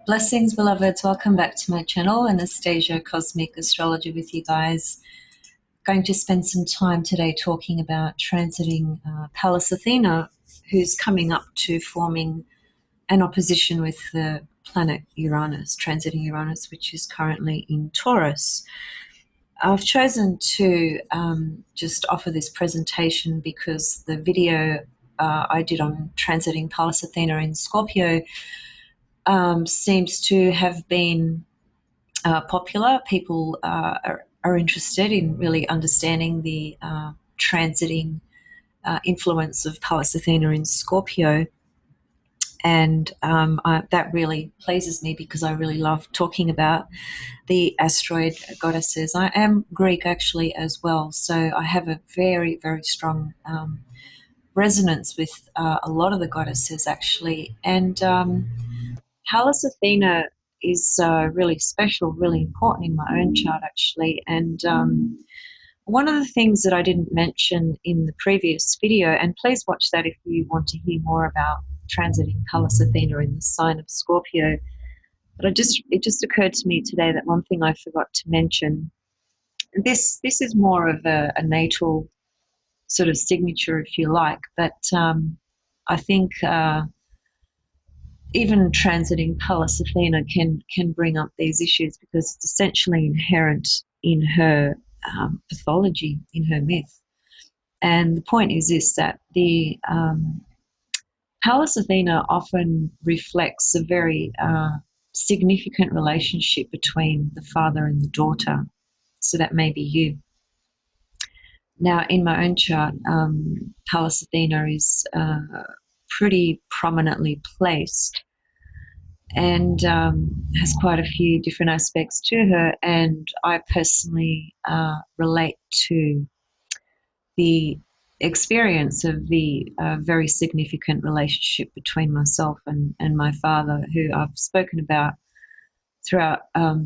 Blessings, beloveds. Welcome back to my channel, Anastasia, Cosmic Astrologer with you guys. Going to spend some time today talking about transiting Pallas Athena, who's coming up to forming an opposition with the planet Uranus, transiting Uranus, which is currently in Taurus. I've chosen to just offer this presentation because the video I did on transiting Pallas Athena in Scorpio seems to have been popular. People are interested in really understanding the transiting influence of Pallas Athena in Scorpio. And that really pleases me because I really love talking about the asteroid goddesses. I am Greek actually as well, so I have a very, very strong resonance with a lot of the goddesses actually. And Pallas Athena is really special, really important in my own chart, actually. And one of the things that I didn't mention in the previous video, and please watch that if you want to hear more about transiting Pallas Athena in the sign of Scorpio. But it just occurred to me today that one thing I forgot to mention. This is more of a natal sort of signature, if you like, but I think. Even transiting Pallas Athena can bring up these issues because it's essentially inherent in her pathology, in her myth. And the point is this, that the Pallas Athena often reflects a very significant relationship between the father and the daughter. So that may be you. Now, in my own chart, Pallas Athena is pretty prominently placed and has quite a few different aspects to her. And I personally relate to the experience of the very significant relationship between myself and my father, who I've spoken about throughout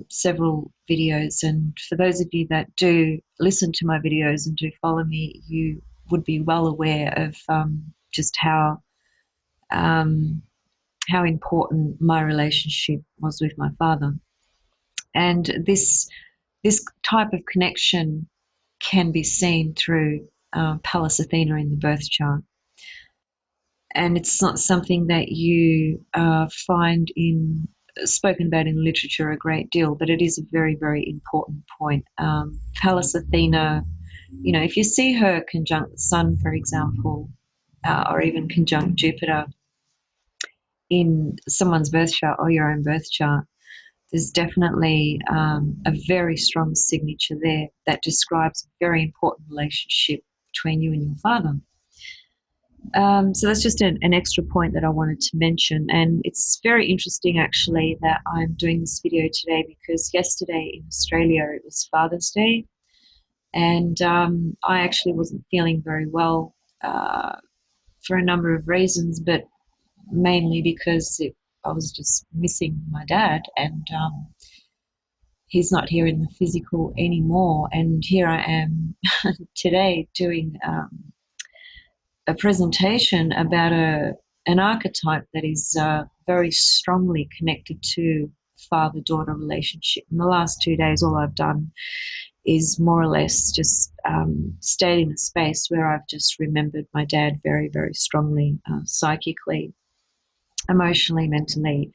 several videos. And for those of you that do listen to my videos and do follow me, you would be well aware of just how important my relationship was with my father. And this type of connection can be seen through Pallas Athena in the birth chart. And it's not something that you find spoken about in literature a great deal, but it is a very, very important point. Pallas Athena, if you see her conjunct the sun, for example, or even conjunct Jupiter, in someone's birth chart or your own birth chart, there's definitely a very strong signature there that describes a very important relationship between you and your father. So that's just an extra point that I wanted to mention. And it's very interesting, actually, that I'm doing this video today because yesterday in Australia it was Father's Day. And I actually wasn't feeling very well for a number of reasons, but mainly because I was just missing my dad, and he's not here in the physical anymore. And here I am today doing a presentation about an archetype that is very strongly connected to father-daughter relationship. In the last 2 days, all I've done is more or less just stayed in a space where I've just remembered my dad very, very strongly, psychically, emotionally, mentally.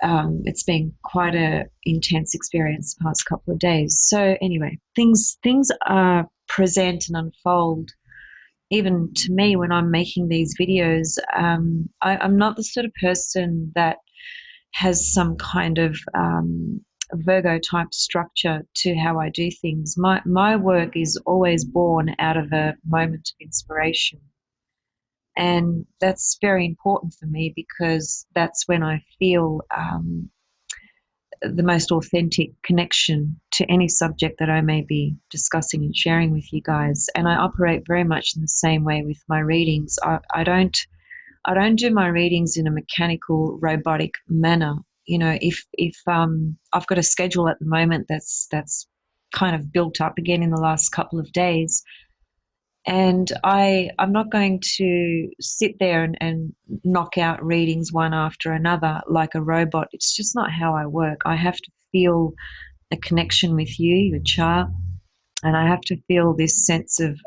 It's been quite an intense experience the past couple of days. So anyway, things present and unfold even to me when I'm making these videos. I'm not the sort of person that has some kind of Virgo type structure to how I do things. My work is always born out of a moment of inspiration. And that's very important for me because that's when I feel the most authentic connection to any subject that I may be discussing and sharing with you guys. And I operate very much in the same way with my readings. I don't do my readings in a mechanical, robotic manner. If I've got a schedule at the moment that's kind of built up again in the last couple of days, And I'm not going to sit there and knock out readings one after another like a robot. It's just not how I work. I have to feel a connection with you, your chart, and I have to feel this sense of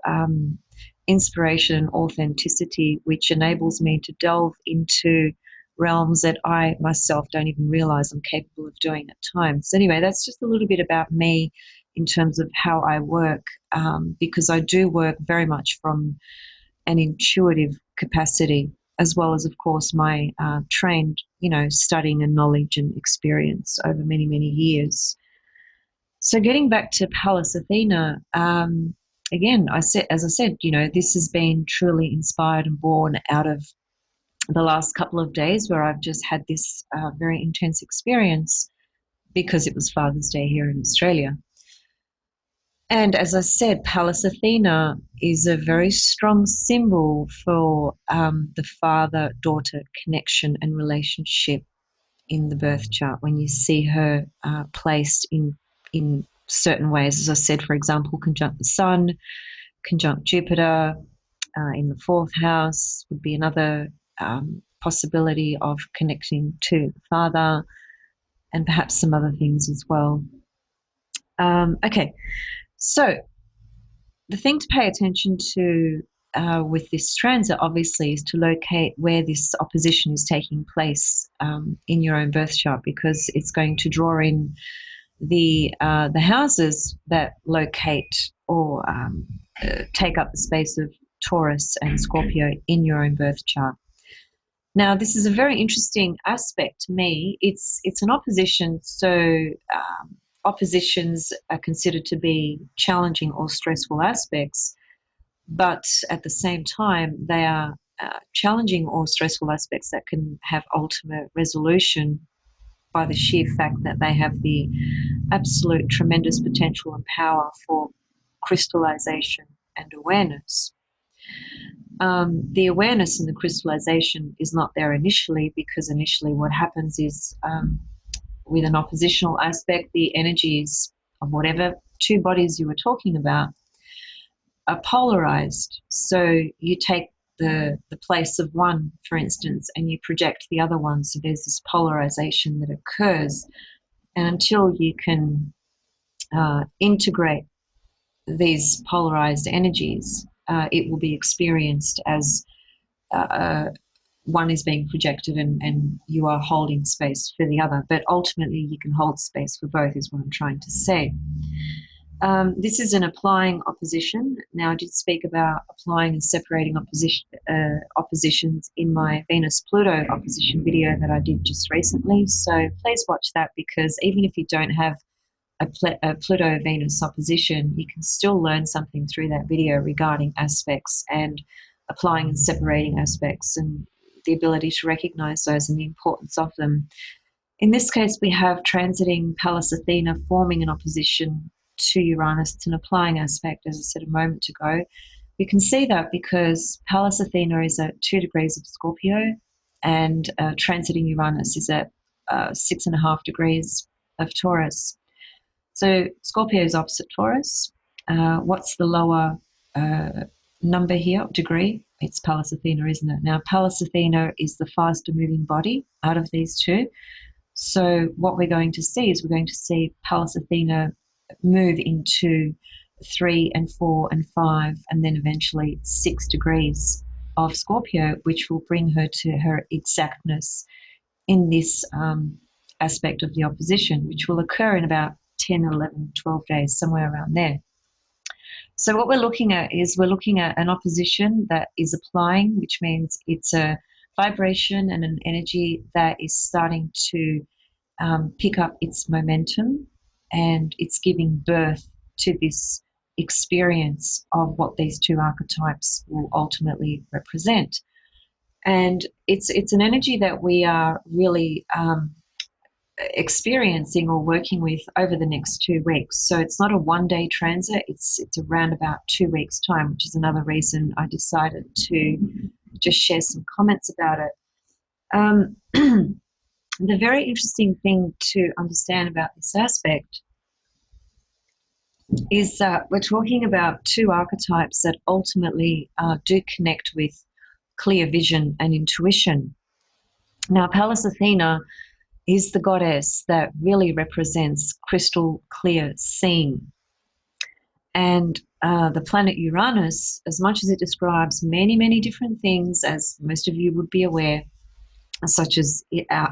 inspiration and authenticity, which enables me to delve into realms that I myself don't even realize I'm capable of doing at times. So anyway, that's just a little bit about me in terms of how I work, because I do work very much from an intuitive capacity, as well as, of course, my trained, studying and knowledge and experience over many, many years. So getting back to Pallas Athena, again, as I said, this has been truly inspired and born out of the last couple of days where I've just had this very intense experience because it was Father's Day here in Australia. And as I said, Pallas Athena is a very strong symbol for the father-daughter connection and relationship in the birth chart when you see her placed in certain ways. As I said, for example, conjunct the Sun, conjunct Jupiter in the fourth house would be another possibility of connecting to the father, and perhaps some other things as well. Okay, so the thing to pay attention to with this transit, obviously, is to locate where this opposition is taking place in your own birth chart, because it's going to draw in the houses that locate or take up the space of Taurus and Scorpio in your own birth chart. Now, this is a very interesting aspect to me. It's an opposition, so oppositions are considered to be challenging or stressful aspects, but at the same time, they are challenging or stressful aspects that can have ultimate resolution by the sheer fact that they have the absolute tremendous potential and power for crystallization and awareness. The awareness and the crystallization is not there initially, because initially what happens is with an oppositional aspect, the energies of whatever two bodies you were talking about are polarized. So you take the place of one, for instance, and you project the other one. So there's this polarization that occurs. And until you can integrate these polarized energies, it will be experienced as one is being projected and you are holding space for the other. But ultimately, you can hold space for both, is what I'm trying to say. This is an applying opposition. Now, I did speak about applying and separating oppositions in my Venus-Pluto opposition video that I did just recently. So please watch that, because even if you don't have a Pluto-Venus opposition, you can still learn something through that video regarding aspects and applying and separating aspects, and the ability to recognize those and the importance of them. In this case, we have transiting Pallas Athena forming an opposition to Uranus. It's an applying aspect, as I said a moment ago. We can see that because Pallas Athena is at 2 degrees of Scorpio, and transiting Uranus is at 6.5 degrees of Taurus. So Scorpio is opposite Taurus. What's the lower number here, degree? It's Pallas Athena, isn't it? Now, Pallas Athena is the faster moving body out of these two. So what we're going to see is we're going to see Pallas Athena move into 3 and 4 and 5, and then eventually 6 degrees of Scorpio, which will bring her to her exactness in this aspect of the opposition, which will occur in about 10, 11, 12 days, somewhere around there. So what we're looking at is we're looking at an opposition that is applying, which means it's a vibration and an energy that is starting to pick up its momentum, and it's giving birth to this experience of what these two archetypes will ultimately represent. And it's an energy that we are really experiencing or working with over the next 2 weeks. So it's not a one-day transit, it's around about 2 weeks' time, which is another reason I decided to just share some comments about it. The very interesting thing to understand about this aspect is we're talking about two archetypes that ultimately do connect with clear vision and intuition. Now, Pallas Athena is the goddess that really represents crystal clear seeing. And the planet Uranus, as much as it describes many, many different things, as most of you would be aware, such as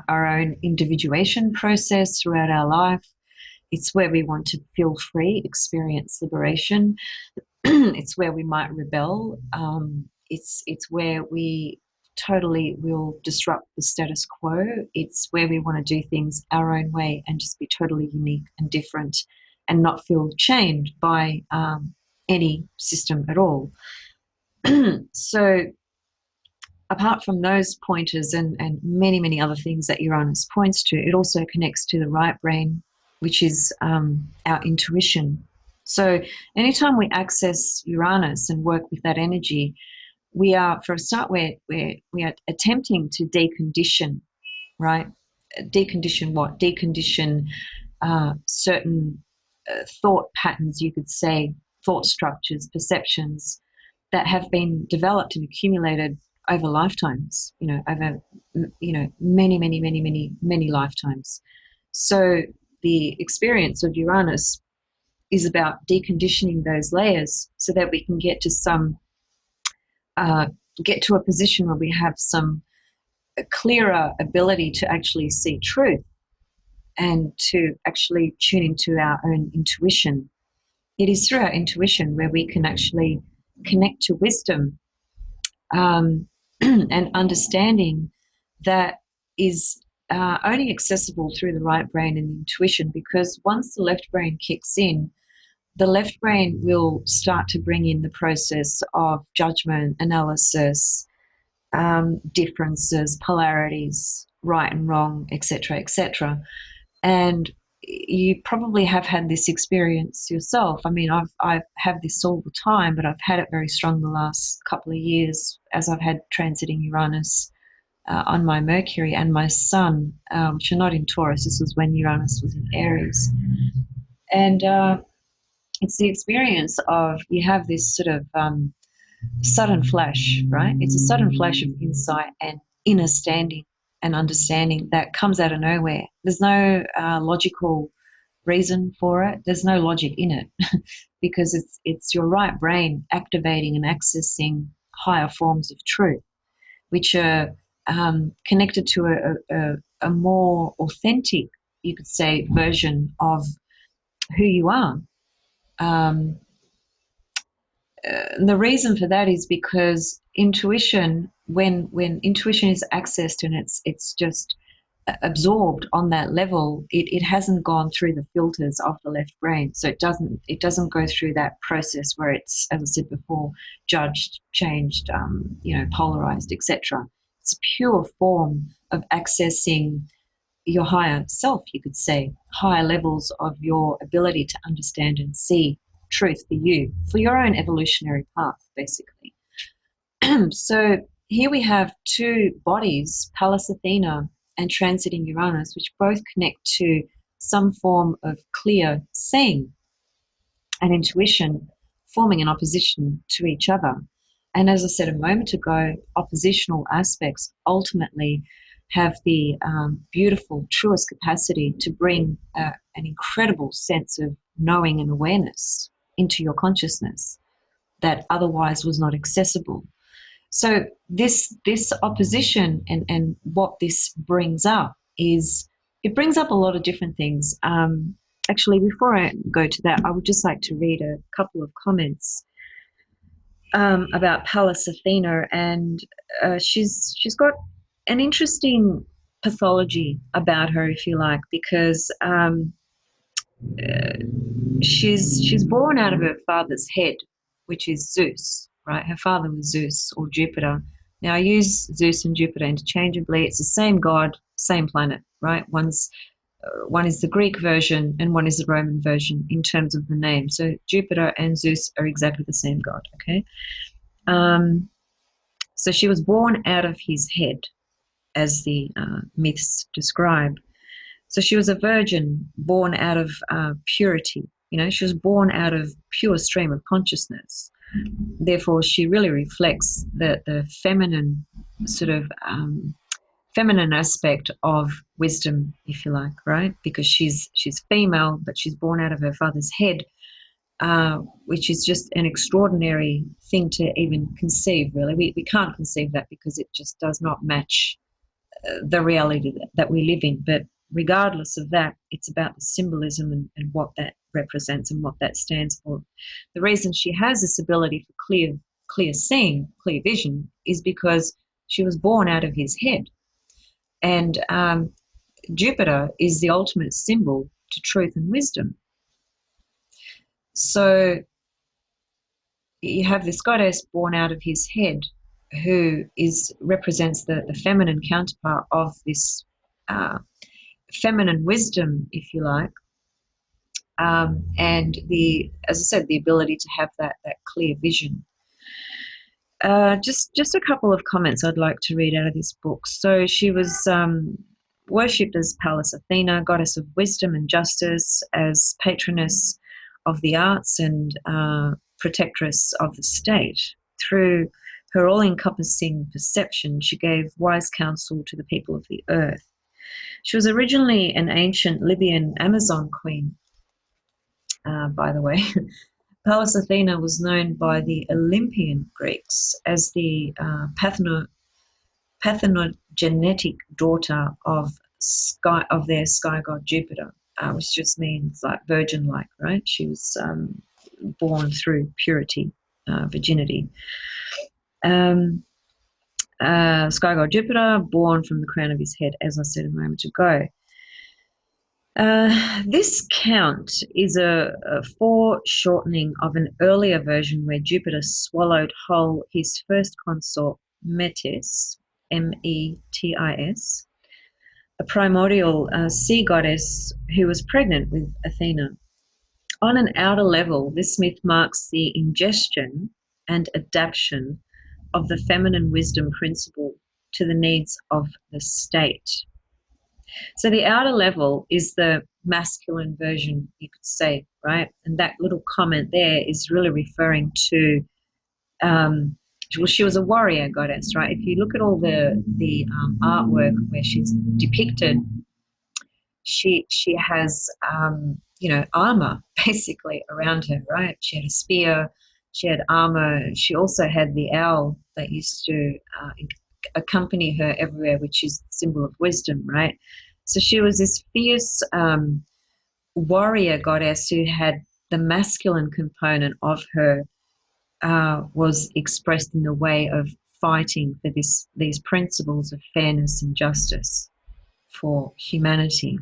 our own individuation process throughout our life, it's where we want to feel free, experience liberation. It's where we might rebel. It's where we totally will disrupt the status quo. It's where we want to do things our own way and just be totally unique and different and not feel chained by any system at all. So apart from those pointers and many, many other things that Uranus points to, it also connects to the right brain, which is our intuition. So anytime we access Uranus and work with that energy, we are, for a start, we are attempting to decondition, right? Decondition what? Decondition certain thought patterns, you could say, thought structures, perceptions that have been developed and accumulated over lifetimes, over many, many, many, many, many lifetimes. So the experience of Uranus is about deconditioning those layers so that we can get to a position where we have some a clearer ability to actually see truth and to actually tune into our own intuition. It is through our intuition where we can actually connect to wisdom, and understanding that is only accessible through the right brain and intuition, because once the left brain kicks in, the left brain will start to bring in the process of judgment, analysis, differences, polarities, right and wrong, etc., etc. And you probably have had this experience yourself. I mean, I've had this all the time, but I've had it very strong the last couple of years as I've had transiting Uranus on my Mercury and my Sun, which are not in Taurus. This was when Uranus was in Aries. And it's the experience of, you have this sort of sudden flash, right? It's a sudden flash of insight and inner standing and understanding that comes out of nowhere. There's no logical reason for it. There's no logic in it because it's your right brain activating and accessing higher forms of truth, which are connected to a more authentic, you could say, version of who you are. The reason for that is because intuition, when intuition is accessed and it's just absorbed on that level, it hasn't gone through the filters of the left brain, so it doesn't go through that process where it's, as I said before, judged, changed, polarized, etc. It's a pure form of accessing your higher self, you could say, higher levels of your ability to understand and see truth for you, for your own evolutionary path, basically. So here we have two bodies, Pallas Athena and transiting Uranus, which both connect to some form of clear seeing and intuition, forming an opposition to each other. And as I said a moment ago, oppositional aspects ultimately have the beautiful, truest capacity to bring an incredible sense of knowing and awareness into your consciousness that otherwise was not accessible. So this opposition and what this brings up is, it brings up a lot of different things. Actually, before I go to that, I would just like to read a couple of comments about Pallas Athena, and she's got an interesting pathology about her, if you like, because she's born out of her father's head, which is Zeus, right? Her father was Zeus or Jupiter. Now, I use Zeus and Jupiter interchangeably. It's the same god, same planet, right? One is the Greek version and one is the Roman version in terms of the name. So Jupiter and Zeus are exactly the same god, okay? So she was born out of his head, as the myths describe. So she was a virgin born out of purity, You know, she was born out of pure stream of consciousness. Therefore, she really reflects the feminine sort of feminine aspect of wisdom, if you like, right? Because she's female, but she's born out of her father's head, which is just an extraordinary thing to even conceive, really. We can't conceive that because it just does not match the reality that we live in. But regardless of that, it's about the symbolism and what that represents and what that stands for. The reason she has this ability for clear seeing, clear vision, is because she was born out of his head. And Jupiter is the ultimate symbol to truth and wisdom. So you have this goddess born out of his head who represents the feminine counterpart of this feminine wisdom, if you like, and as I said, the ability to have that clear vision. Just a couple of comments I'd like to read out of this book. So she was worshipped as Pallas Athena, goddess of wisdom and justice, as patroness of the arts and protectress of the state. Through her all-encompassing perception, she gave wise counsel to the people of the earth. She was originally an ancient Libyan Amazon queen, by the way. Pallas Athena was known by the Olympian Greeks as the parthenogenetic daughter of their sky god Jupiter, which just means like virgin-like, right? She was born through purity, virginity. Sky god Jupiter, born from the crown of his head, as I said a moment ago. This count is a foreshortening of an earlier version where Jupiter swallowed whole his first consort, Metis, Metis, a primordial sea goddess who was pregnant with Athena. On an outer level, this myth marks the ingestion and adaptation of the feminine wisdom principle to the needs of the state. So the outer level is the masculine version, you could say, right? And that little comment there is really referring to, well, she was a warrior goddess, right? If you look at all the artwork where she's depicted, she has, armor basically around her, right? She had a spear, she had armor. She also had the owl that used to accompany her everywhere, which is the symbol of wisdom, right? So she was this fierce warrior goddess who had the masculine component of her was expressed in the way of fighting for these principles of fairness and justice for humanity.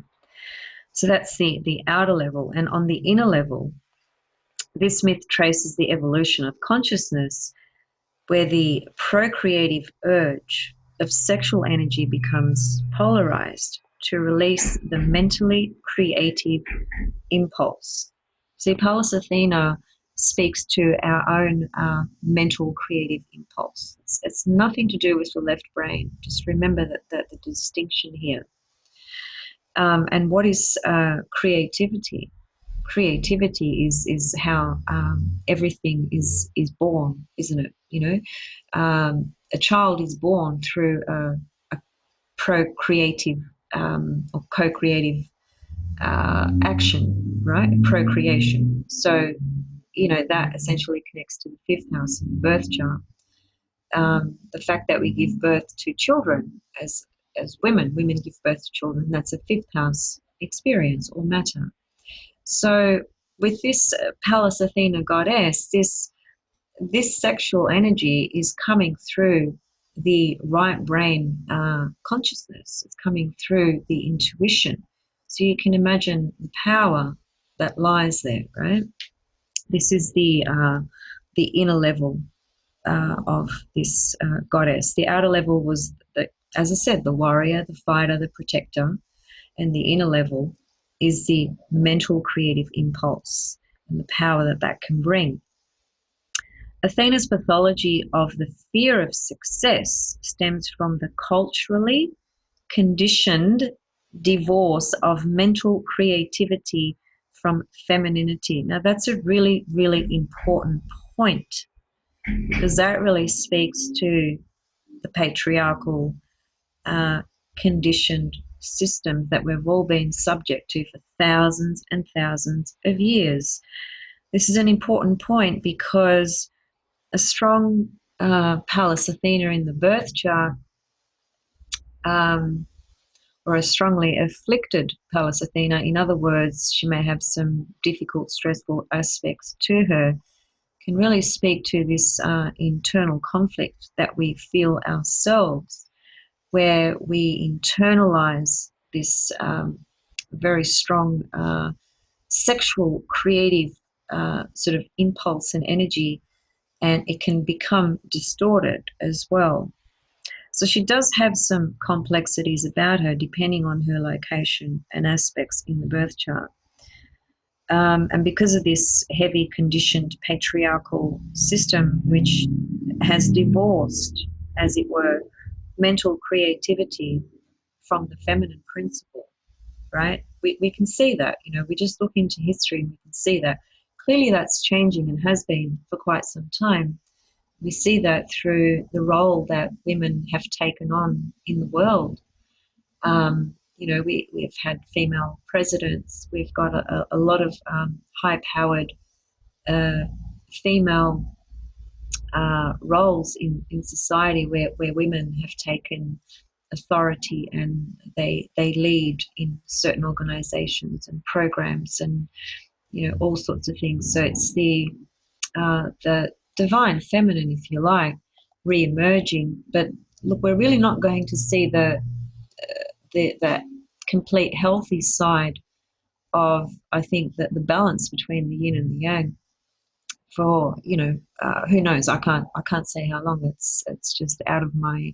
So that's the outer level. And on the inner level, this myth traces the evolution of consciousness, where the procreative urge of sexual energy becomes polarized to release the mentally creative impulse. See, Pallas Athena speaks to our own mental creative impulse. It's nothing to do with the left brain. Just remember that the distinction here. And what is creativity? Creativity is how everything is born, isn't it? You know, a child is born through a procreative or co-creative action, right? Procreation. So, you know, that essentially connects to the fifth house in the birth chart. The fact that we give birth to children as women give birth to children, that's a fifth house experience or matter. So with this Pallas Athena goddess, this sexual energy is coming through the right brain consciousness. It's coming through the intuition. So you can imagine the power that lies there, right? This is the inner level of this goddess. The outer level was, as I said, the warrior, the fighter, the protector, and the inner level is the mental creative impulse and the power that can bring. Athena's pathology of the fear of success stems from the culturally conditioned divorce of mental creativity from femininity. Now, that's a really, really important point, because that really speaks to the patriarchal conditioned systems that we've all been subject to for thousands and thousands of years. This is an important point because a strong Pallas Athena in the birth chart, or a strongly afflicted Pallas Athena, in other words, she may have some difficult, stressful aspects to her, can really speak to this internal conflict that we feel ourselves, where we internalize this very strong sexual, creative sort of impulse and energy, and it can become distorted as well. So she does have some complexities about her depending on her location and aspects in the birth chart. And because of this heavy conditioned patriarchal system, which has divorced, as it were, mental creativity from the feminine principle, right? We can see that, we just look into history and we can see that. Clearly that's changing and has been for quite some time. We see that through the role that women have taken on in the world. We've had female presidents. We've got a lot of high-powered female roles in society where women have taken authority and they lead in certain organizations and programs and all sorts of things. So it's the divine feminine, if you like, re-emerging. But look, we're really not going to see the complete healthy side of, I think, that the balance between the yin and the yang for who knows. I can't say how long. It's just out of my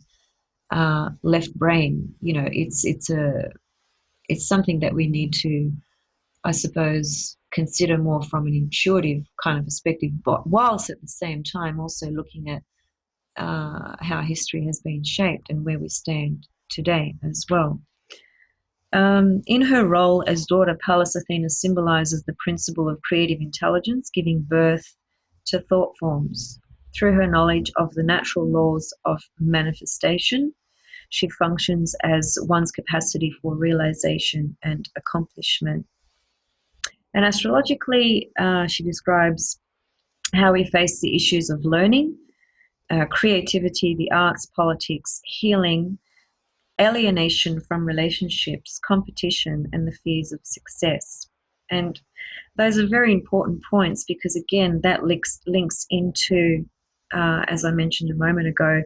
left brain. It's something that we need to, I suppose, consider more from an intuitive kind of perspective, but whilst at the same time also looking at how history has been shaped and where we stand today as well. In her role as daughter, Pallas Athena symbolizes the principle of creative intelligence, giving birth to thought forms. Through her knowledge of the natural laws of manifestation, she functions as one's capacity for realization and accomplishment. And astrologically, she describes how we face the issues of learning, creativity, the arts, politics, healing, alienation from relationships, competition, and the fears of success. And those are very important points because, again, that links into, as I mentioned a moment ago,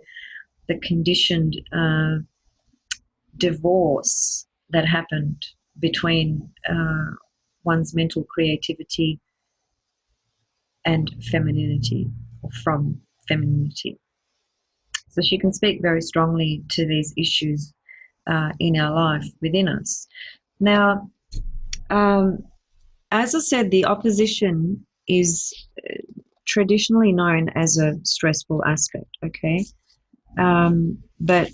the conditioned divorce that happened between one's mental creativity and femininity, or from femininity. So she can speak very strongly to these issues in our life within us. Now, as I said, the opposition is traditionally known as a stressful aspect, okay? But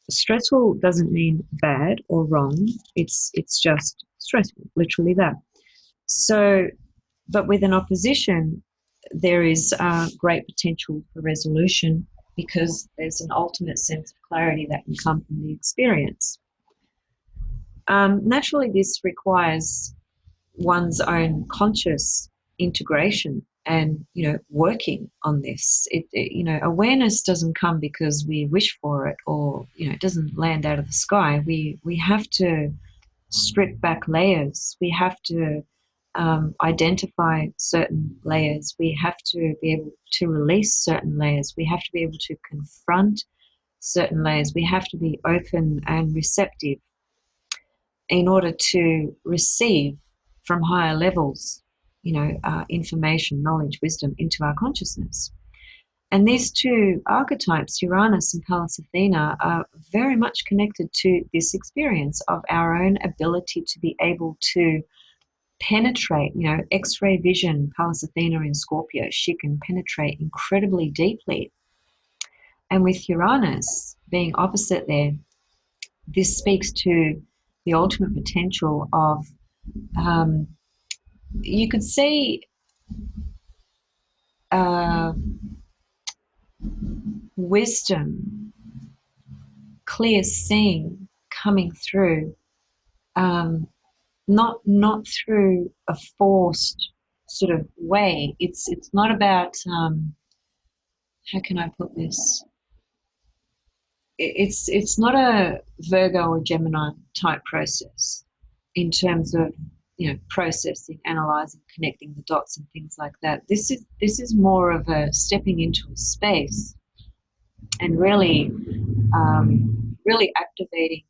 stressful doesn't mean bad or wrong. It's just stressful, literally that. So, but with an opposition, there is great potential for resolution because there's an ultimate sense of clarity that can come from the experience. Naturally, this requires one's own conscious integration and, working on this. Awareness doesn't come because we wish for it or, it doesn't land out of the sky. We have to strip back layers. We have to identify certain layers. We have to be able to release certain layers. We have to be able to confront certain layers. We have to be open and receptive in order to receive from higher levels, information, knowledge, wisdom into our consciousness. And these two archetypes, Uranus and Pallas Athena, are very much connected to this experience of our own ability to be able to penetrate, X-ray vision. Pallas Athena in Scorpio, she can penetrate incredibly deeply. And with Uranus being opposite there, this speaks to the ultimate potential of you could see uh, wisdom, clear seeing coming through, not through a forced sort of way. It's not about how can I put this? It's not a Virgo or Gemini type process in terms of, you know, processing, analyzing, connecting the dots and things like that. This is more of a stepping into a space and really activating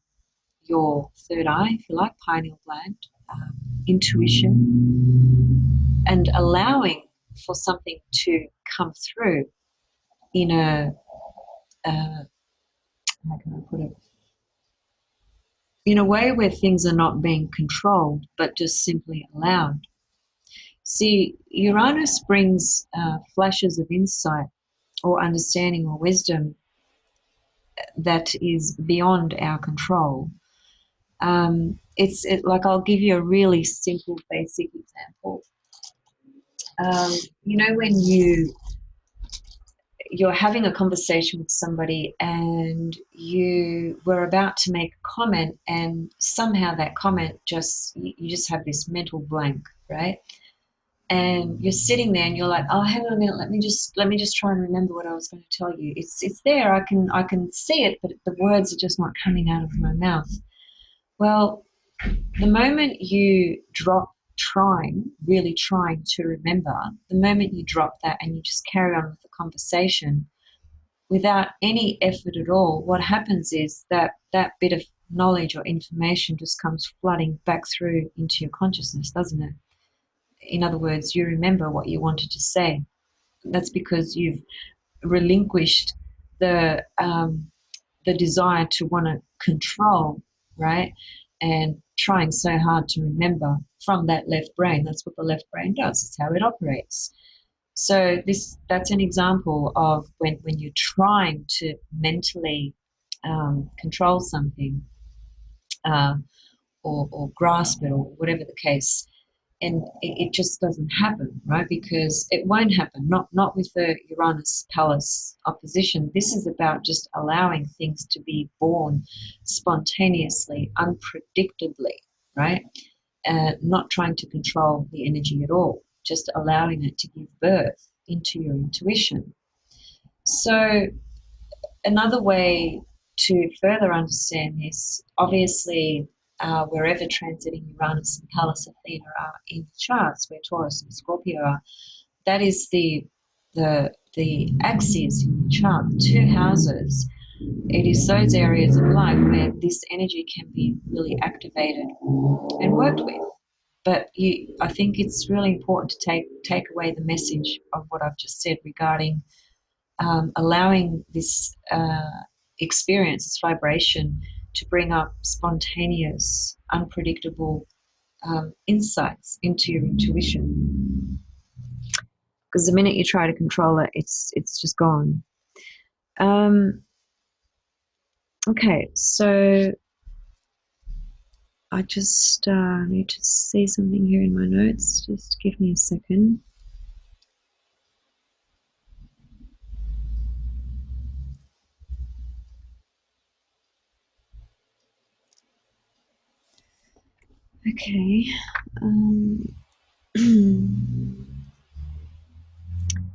your third eye, if you like, pineal gland, intuition, and allowing for something to come through in a how can I put it? In a way where things are not being controlled, but just simply allowed. See, Uranus brings flashes of insight or understanding or wisdom that is beyond our control. Like, I'll give you a really simple, basic example. You know, when you're having a conversation with somebody and you were about to make a comment, and somehow that comment just, you just have this mental blank, right? And you're sitting there and you're like, oh, hang on a minute, let me just try and remember what I was going to tell you. It's there, I can see it, but the words are just not coming out of my mouth. Well, the moment you drop really trying to remember, the moment you drop that and you just carry on with the conversation without any effort at all, what happens is that that bit of knowledge or information just comes flooding back through into your consciousness, doesn't it? In other words, you remember what you wanted to say. That's because you've relinquished the desire to want to control, right? And trying so hard to remember from that left brain. That's what the left brain does. It's how it operates. So that's an example of when you're trying to mentally control something, uh, or grasp it, or whatever the case, and it just doesn't happen, right? Because it won't happen, not with the Uranus Pallas opposition. This is about just allowing things to be born spontaneously, unpredictably, right? Not trying to control the energy at all, just allowing it to give birth into your intuition. So another way to further understand this, obviously, wherever transiting Uranus and Pallas Athena are in the charts, where Taurus and Scorpio are, that is the axis in the chart, the two houses. It is those areas of life where this energy can be really activated and worked with. But I think it's really important to take away the message of what I've just said regarding allowing this experience, this vibration, to bring up spontaneous, unpredictable insights into your intuition. Because the minute you try to control it, it's just gone. Okay, so I just need to see something here in my notes. Just give me a second. Okay.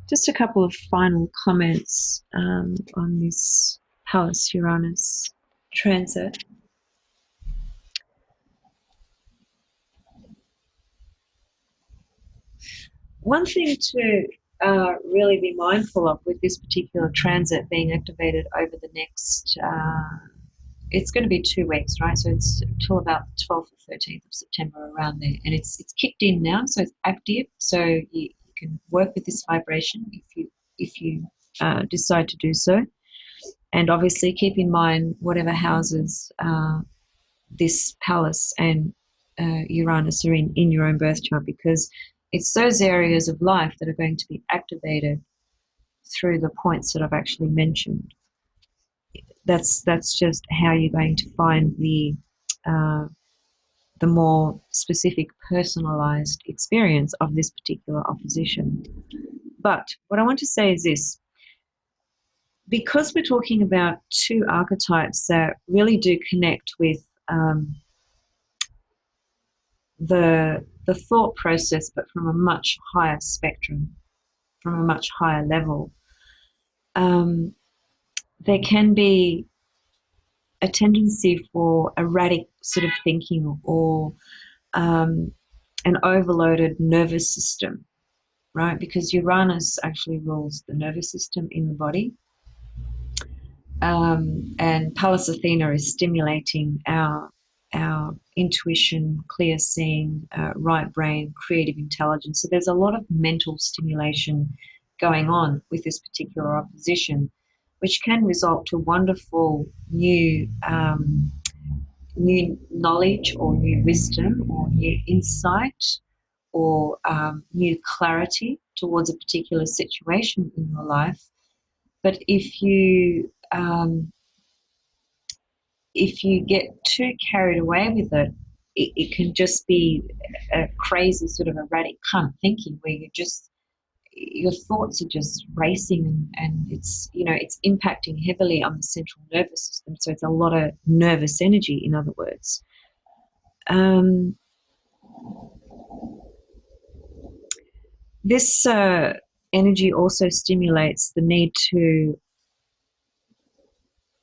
Just a couple of final comments on this Pallas Uranus transit. One thing to really be mindful of with this particular transit being activated over the next, it's going to be 2 weeks, right? So it's until about the 12th or 13th of September, around there. And it's kicked in now, so it's active. So you can work with this vibration if you decide to do so. And obviously keep in mind whatever houses this Pallas and Uranus are in your own birth chart, because it's those areas of life that are going to be activated through the points that I've actually mentioned. That's just how you're going to find the the more specific, personalized experience of this particular opposition. But what I want to say is this: because we're talking about two archetypes that really do connect with the thought process, but from a much higher spectrum, from a much higher level, there can be a tendency for erratic sort of thinking, or an overloaded nervous system, right? Because Uranus actually rules the nervous system in the body. And Pallas Athena is stimulating our intuition, clear seeing, right brain, creative intelligence. So there's a lot of mental stimulation going on with this particular opposition, which can result to wonderful new knowledge, or new wisdom, or new insight, or new clarity towards a particular situation in your life. But if you get too carried away with it, it can just be a crazy sort of erratic kind of thinking, where your thoughts are just racing, and it's impacting heavily on the central nervous system. So it's a lot of nervous energy, in other words. This energy also stimulates the need to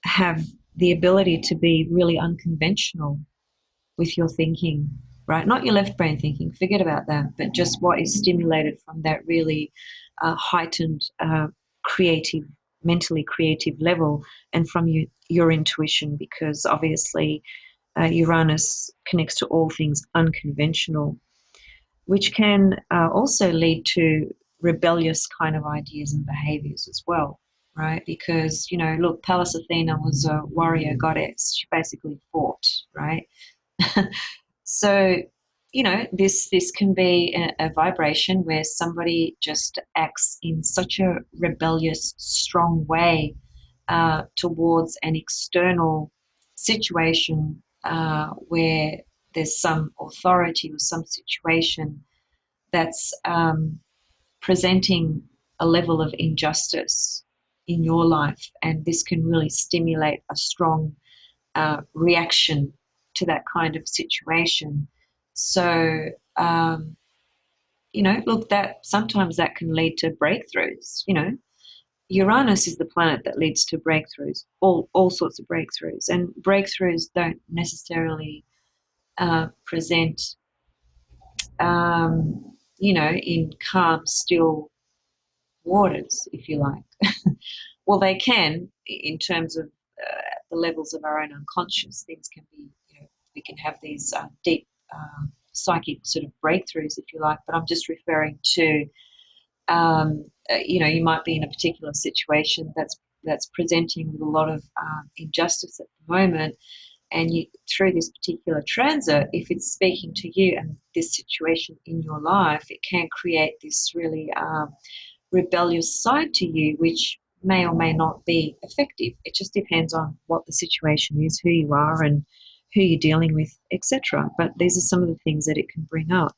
have the ability to be really unconventional with your thinking, right? Not your left brain thinking, forget about that, but just what is stimulated from that really heightened creative, mentally creative level, and from your intuition, because obviously Uranus connects to all things unconventional, which can also lead to rebellious kind of ideas and behaviors as well, right? Because, look, Pallas Athena was a warrior goddess. She basically fought, right? So, this can be a vibration where somebody just acts in such a rebellious, strong way towards an external situation where there's some authority or some situation that's presenting a level of injustice in your life, and this can really stimulate a strong reaction to that kind of situation. So, look, that sometimes that can lead to breakthroughs. Uranus is the planet that leads to breakthroughs, all sorts of breakthroughs, and breakthroughs don't necessarily present, in calm, still waters, if you like. Well, they can, in terms of the levels of our own unconscious. Things can be, we can have these deep psychic sort of breakthroughs, if you like. But I'm just referring to, you might be in a particular situation that's presenting with a lot of injustice at the moment, and through this particular transit, if it's speaking to you and this situation in your life, it can create this really rebellious side to you, which may or may not be effective. It just depends on what the situation is, who you are, and who you're dealing with, etc. But these are some of the things that it can bring up.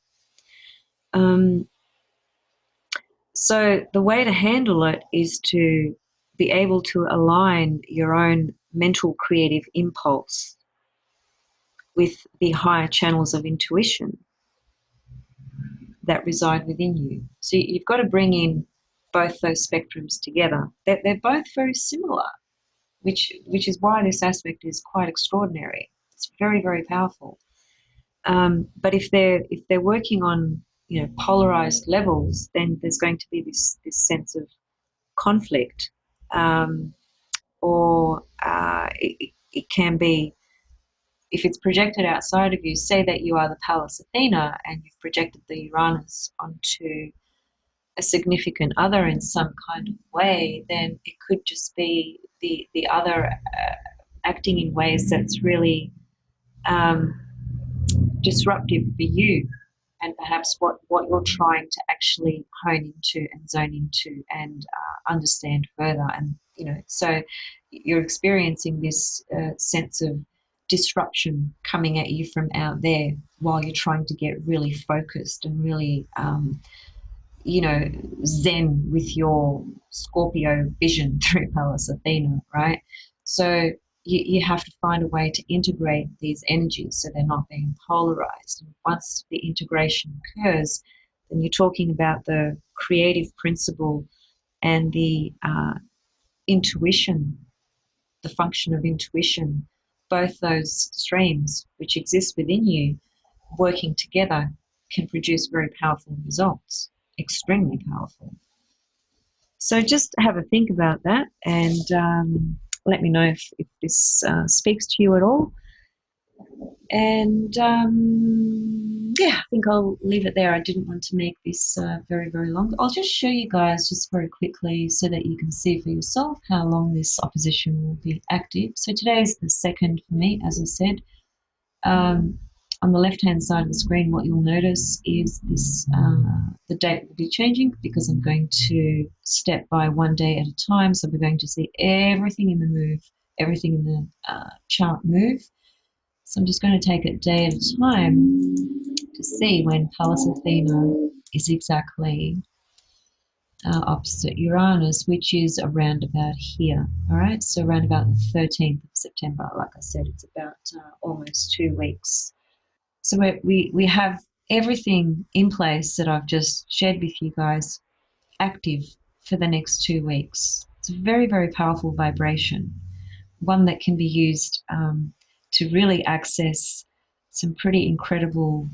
So the way to handle it is to be able to align your own mental creative impulse with the higher channels of intuition that reside within you. So you've got to bring in both those spectrums together. They're both very similar, which is why this aspect is quite extraordinary. It's very, very powerful. But if they're working on polarized levels, then there's going to be this sense of conflict, or it can be, if it's projected outside of you. Say that you are the Pallas Athena and you've projected the Uranus onto a significant other in some kind of way, then it could just be the other acting in ways that's really disruptive for you, and perhaps what you're trying to actually hone into and zone into and understand further. And so you're experiencing this sense of disruption coming at you from out there while you're trying to get really focused and really, you know, zen with your Scorpio vision through Pallas Athena, right? So you have to find a way to integrate these energies so they're not being polarized. And once the integration occurs, then you're talking about the creative principle and the intuition, the function of intuition, both those streams which exist within you working together can produce very powerful results, extremely powerful. So just have a think about that, and let me know if this speaks to you at all. And yeah, I think I'll leave it there. I didn't want to make this very, very long. I'll just show you guys just very quickly so that you can see for yourself how long this opposition will be active. So today is the 2nd for me, as I said. On the left-hand side of the screen, what you'll notice is this, the date will be changing because I'm going to step by one day at a time. So we're going to see everything in the move, everything in the chart move. So I'm just going to take it day at a time to see when Pallas Athena is exactly opposite Uranus, which is around about here. All right, so around about the 13th of September. Like I said, it's about almost 2 weeks. So we have everything in place that I've just shared with you guys active for the next 2 weeks. It's a very, very powerful vibration, one that can be used to really access some pretty incredible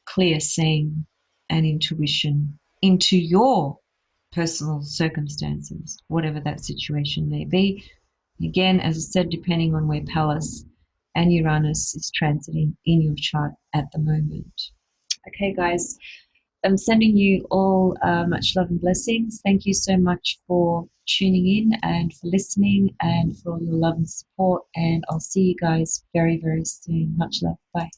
clear seeing and intuition into your personal circumstances, whatever that situation may be. Again, as I said, depending on where Pallas and Uranus is transiting in your chart at the moment. Okay, guys, I'm sending you all much love and blessings. Thank you so much for tuning in and for listening and for all your love and support. And I'll see you guys very, very soon. Much love. Bye.